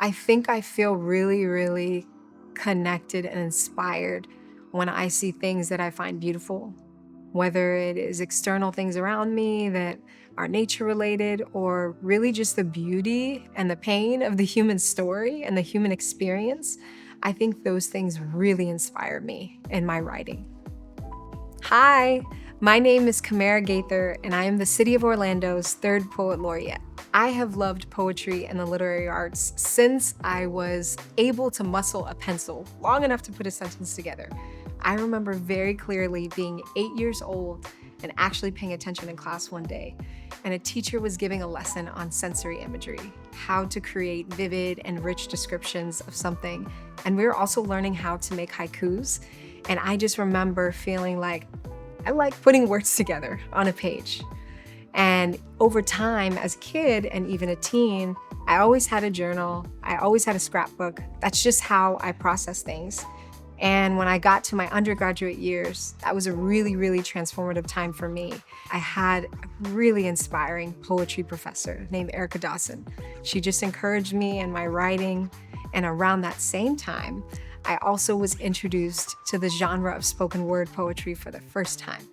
I think I feel really, really connected and inspired when I see things that I find beautiful, whether it is external things around me that are nature related, or really just the beauty and the pain of the human story and the human experience. I think those things really inspire me in my writing. Hi, my name is Camara Gaither, and I am the City of Orlando's third Poet Laureate. I have loved poetry and the literary arts since I was able to muscle a pencil long enough to put a sentence together. I remember very clearly being 8 years old and actually paying attention in class one day, and a teacher was giving a lesson on sensory imagery, how to create vivid and rich descriptions of something. And we were also learning how to make haikus. And I just remember feeling like I like putting words together on a page. And over time, as a kid and even a teen, I always had a journal. I always had a scrapbook. That's just how I process things. And when I got to my undergraduate years, that was a really, really transformative time for me. I had a really inspiring poetry professor named Erica Dawson. She just encouraged me in my writing. And around that same time, I also was introduced to the genre of spoken word poetry for the first time.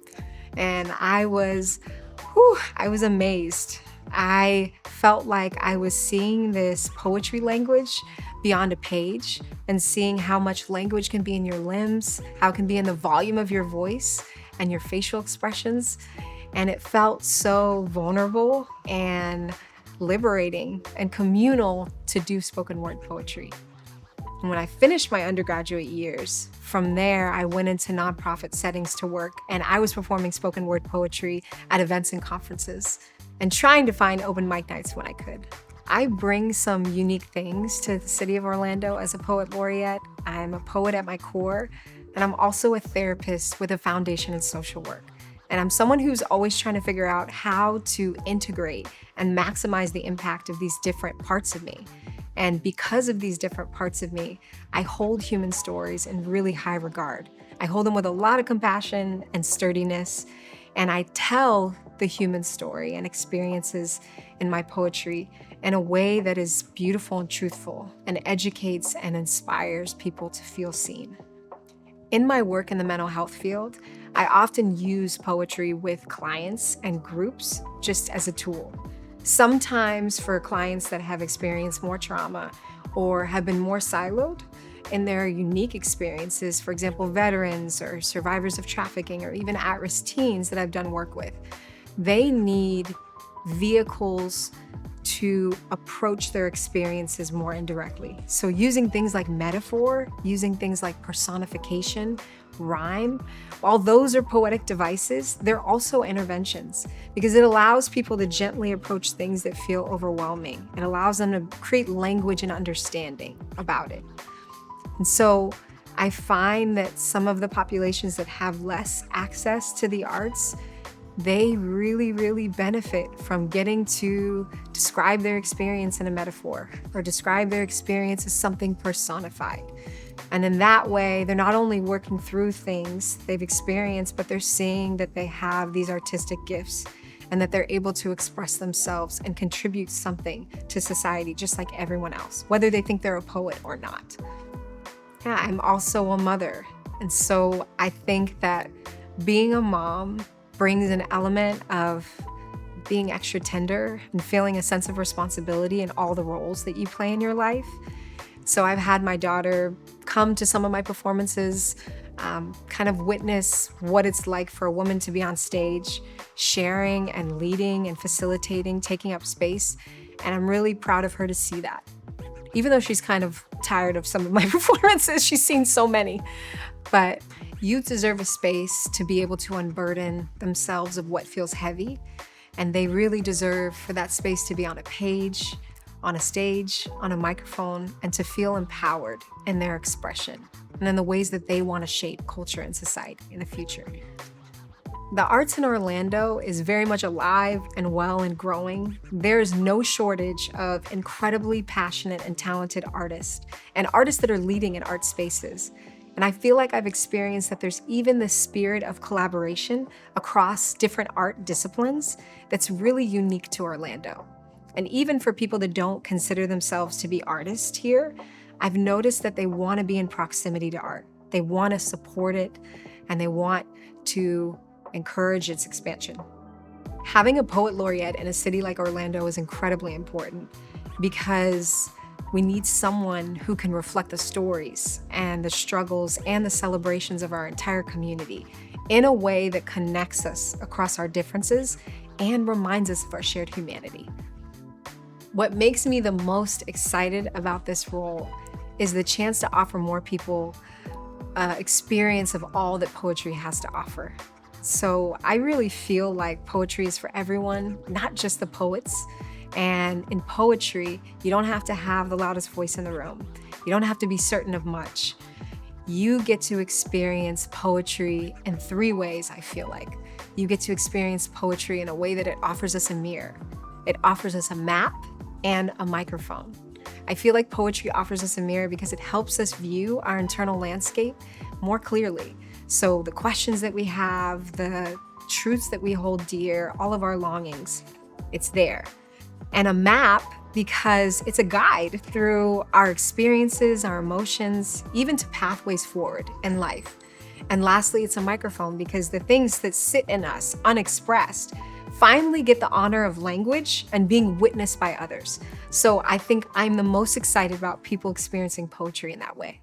And I was amazed. I felt like I was seeing this poetry language beyond a page and seeing how much language can be in your limbs, how it can be in the volume of your voice and your facial expressions. And it felt so vulnerable and liberating and communal to do spoken word poetry. And when I finished my undergraduate years, from there, I went into nonprofit settings to work, and I was performing spoken word poetry at events and conferences and trying to find open mic nights when I could. I bring some unique things to the City of Orlando as a Poet Laureate. I'm a poet at my core, and I'm also a therapist with a foundation in social work. And I'm someone who's always trying to figure out how to integrate and maximize the impact of these different parts of me. And because of these different parts of me, I hold human stories in really high regard. I hold them with a lot of compassion and sturdiness, and I tell the human story and experiences in my poetry in a way that is beautiful and truthful and educates and inspires people to feel seen. In my work in the mental health field, I often use poetry with clients and groups just as a tool. Sometimes for clients that have experienced more trauma or have been more siloed in their unique experiences, for example, veterans or survivors of trafficking or even at-risk teens that I've done work with, they need vehicles to approach their experiences more indirectly. So using things like metaphor, using things like personification, rhyme, while those are poetic devices, they're also interventions because it allows people to gently approach things that feel overwhelming. It allows them to create language and understanding about it. And so I find that some of the populations that have less access to the arts, they really, really benefit from getting to describe their experience in a metaphor or describe their experience as something personified. And in that way, they're not only working through things they've experienced, but they're seeing that they have these artistic gifts and that they're able to express themselves and contribute something to society just like everyone else, whether they think they're a poet or not. Yeah, I'm also a mother. And so I think that being a mom brings an element of being extra tender and feeling a sense of responsibility in all the roles that you play in your life. So I've had my daughter come to some of my performances, kind of witness what it's like for a woman to be on stage, sharing and leading and facilitating, taking up space. And I'm really proud of her to see that. Even though she's kind of tired of some of my performances, she's seen so many. But youth deserve a space to be able to unburden themselves of what feels heavy. And they really deserve for that space to be on a page, on a stage, on a microphone, and to feel empowered in their expression and in the ways that they want to shape culture and society in the future. The arts in Orlando is very much alive and well and growing. There's no shortage of incredibly passionate and talented artists and artists that are leading in art spaces. And I feel like I've experienced that there's even this spirit of collaboration across different art disciplines that's really unique to Orlando. And even for people that don't consider themselves to be artists here, I've noticed that they want to be in proximity to art. They want to support it, and they want to encourage its expansion. Having a poet laureate in a city like Orlando is incredibly important because we need someone who can reflect the stories and the struggles and the celebrations of our entire community in a way that connects us across our differences and reminds us of our shared humanity. What makes me the most excited about this role is the chance to offer more people experience of all that poetry has to offer. So I really feel like poetry is for everyone, not just the poets. And in poetry, you don't have to have the loudest voice in the room. You don't have to be certain of much. You get to experience poetry in 3 ways, I feel like. You get to experience poetry in a way that it offers us a mirror. It offers us a map and a microphone. I feel like poetry offers us a mirror because it helps us view our internal landscape more clearly. So the questions that we have, the truths that we hold dear, all of our longings, it's there. And a map because it's a guide through our experiences, our emotions, even to pathways forward in life. And lastly, it's a microphone because the things that sit in us unexpressed finally get the honor of language and being witnessed by others. So I think I'm the most excited about people experiencing poetry in that way.